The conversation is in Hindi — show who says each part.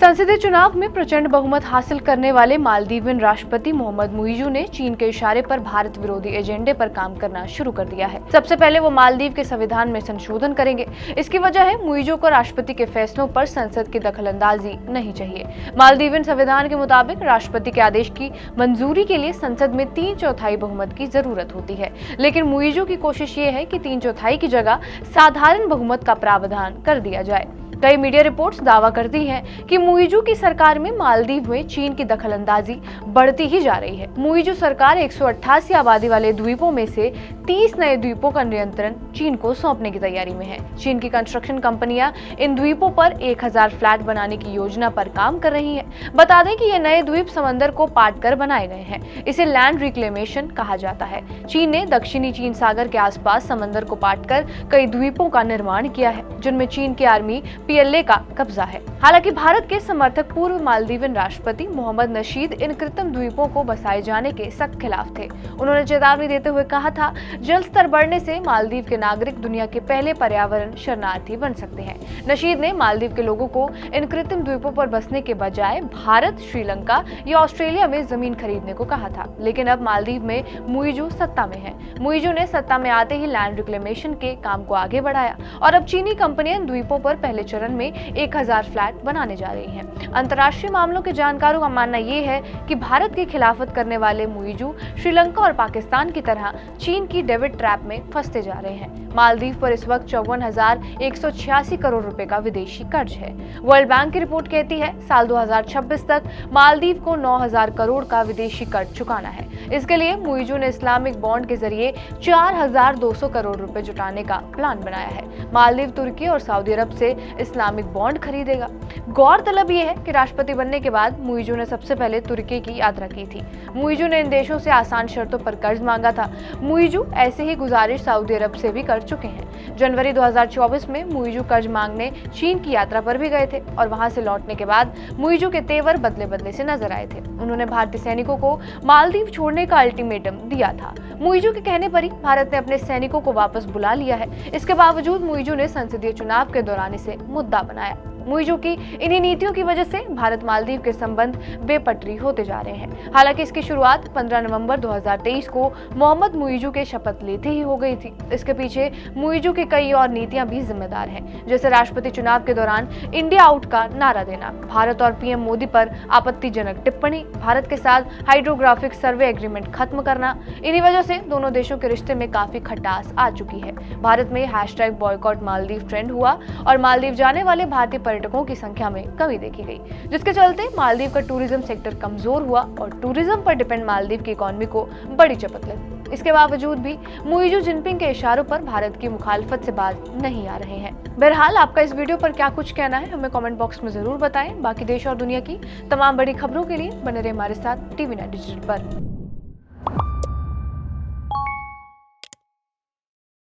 Speaker 1: संसदीय चुनाव में प्रचंड बहुमत हासिल करने वाले मालदीवियन राष्ट्रपति मोहम्मद मुइज़ू ने चीन के इशारे पर भारत विरोधी एजेंडे पर काम करना शुरू कर दिया है। सबसे पहले वो मालदीव के संविधान में संशोधन करेंगे। इसकी वजह है मुइज़ू को राष्ट्रपति के फैसलों पर संसद की दखलंदाजी नहीं चाहिए। मालदीवियन संविधान के मुताबिक राष्ट्रपति के आदेश की मंजूरी के लिए संसद में 3/4 बहुमत की जरूरत होती है, लेकिन मुइज़ू की कोशिश ये है कि 3/4 की जगह साधारण बहुमत का प्रावधान कर दिया जाए। कई मीडिया रिपोर्ट्स दावा करती हैं कि मुइज़ू की सरकार में मालदीव में चीन की दखलंदाजी बढ़ती ही जा रही है। मुइज़ू सरकार 188 आबादी वाले द्वीपों में से 30 नए द्वीपों का नियंत्रण चीन को सौंपने की तैयारी में है। चीन की कंस्ट्रक्शन कंपनियां इन द्वीपों पर 1000 फ्लैट बनाने की योजना पर काम कर रही हैं। बता दें कि ये नए द्वीप समंदर को पाट कर बनाए गए हैं। इसे लैंड रिक्लेमेशन कहा जाता है। चीन ने दक्षिणी चीन सागर के आसपास समंदर को पाट कर कई द्वीपों का निर्माण किया है, जिनमें चीन की आर्मी PLA का कब्जा है। हालांकि भारत के समर्थक पूर्व मालदीवियन राष्ट्रपति मोहम्मद नशीद इन कृत्रिम द्वीपों को बसाए जाने के सख्त खिलाफ थे। उन्होंने चेतावनी देते हुए कहा था, जल स्तर बढ़ने से मालदीव के नागरिक दुनिया के पहले पर्यावरण शरणार्थी बन सकते हैं। नशीद ने मालदीव के लोगों को इन कृत्रिम द्वीपों पर बसने के बजाय भारत, श्रीलंका या ऑस्ट्रेलिया में जमीन खरीदने को कहा था, लेकिन अब मालदीव में मुइज़ू सत्ता में है। मुइज़ू ने सत्ता में आते ही लैंड रिक्लेमेशन के काम को आगे बढ़ाया और अब चीनी कंपनियां इन द्वीपों पर पहले चरण में 1000 फ्लैट बनाने जा रही हैं। अंतर्राष्ट्रीय मामलों के जानकारों का मानना यह है कि भारत की खिलाफत करने वाले मुइज़ू श्रीलंका और पाकिस्तान की तरह चीन की डेबिट ट्रैप में फंसते जा रहे हैं। मालदीव पर इस वक्त 54,186 करोड़ रुपए का विदेशी कर्ज है। वर्ल्ड बैंक की रिपोर्ट कहती है साल 2026 तक मालदीव को 9000 करोड़ का विदेशी कर्ज चुकाना है। इसके लिए मुइज़ू ने इस्लामिक बॉन्ड के जरिए 4200 करोड़ रुपए जुटाने का प्लान बनाया है। मालदीव तुर्की और सऊदी अरब से इस्लामिक बॉन्ड खरीदेगा। गौरतलब यह है कि राष्ट्रपति बनने के बाद मुइज़ू ने सबसे पहले तुर्की की यात्रा की थी। मुइज़ू ने इन देशों से आसान शर्तों पर कर्ज मांगा था। मुइज़ू ऐसे ही गुजारिश सऊदी अरब से भी कर चुके हैं। जनवरी 2024 में मुइज़ू कर्ज मांगने चीन की यात्रा पर भी गए थे और वहां से लौटने के बाद मुइज़ू के तेवर बदले बदले से नजर आए थे। उन्होंने भारतीय सैनिकों को मालदीव छोड़ने का अल्टीमेटम दिया था। मुइज़ू के कहने पर ही भारत ने अपने सैनिकों को वापस बुला लिया है। इसके बावजूद मुइज़ू ने संसदीय चुनाव के दौरान इसे मुद्दा बनाया। मुइज़ू की इन्हीं नीतियों की वजह से भारत मालदीव के संबंध बेपटरी होते जा रहे हैं। हालांकि इसकी शुरुआत 15 नवंबर 2023 को मोहम्मद मुइज़ू के शपथ लेते ही हो गई थी। इसके पीछे मुइज़ू की कई और नीतियां भी जिम्मेदार हैं, जैसे राष्ट्रपति चुनाव के दौरान इंडिया आउट का नारा देना, भारत और PM मोदी पर आपत्तिजनक टिप्पणी, भारत के साथ हाइड्रोग्राफिक सर्वे एग्रीमेंट खत्म करना। इन्हीं वजह से दोनों देशों के रिश्ते में काफी खटास आ चुकी है। भारत में #बॉयकॉट मालदीव ट्रेंड हुआ और मालदीव जाने वाले भारतीय पर्यटकों की संख्या में कमी देखी गई, जिसके चलते मालदीव का टूरिज्म सेक्टर कमजोर हुआ और टूरिज्म पर डिपेंड मालदीव की इकोनॉमी को बड़ी चपत लगी। इसके बावजूद भी मुइज़ू जिनपिंग के इशारों पर भारत की मुखालफत से बाज नहीं आ रहे हैं। बहरहाल आपका इस वीडियो पर क्या कुछ कहना है हमें कमेंट बॉक्स में जरूर बताएं। बाकी देश और दुनिया की तमाम बड़ी खबरों के लिए बने रहे हमारे साथ TV9 डिजिटल पर।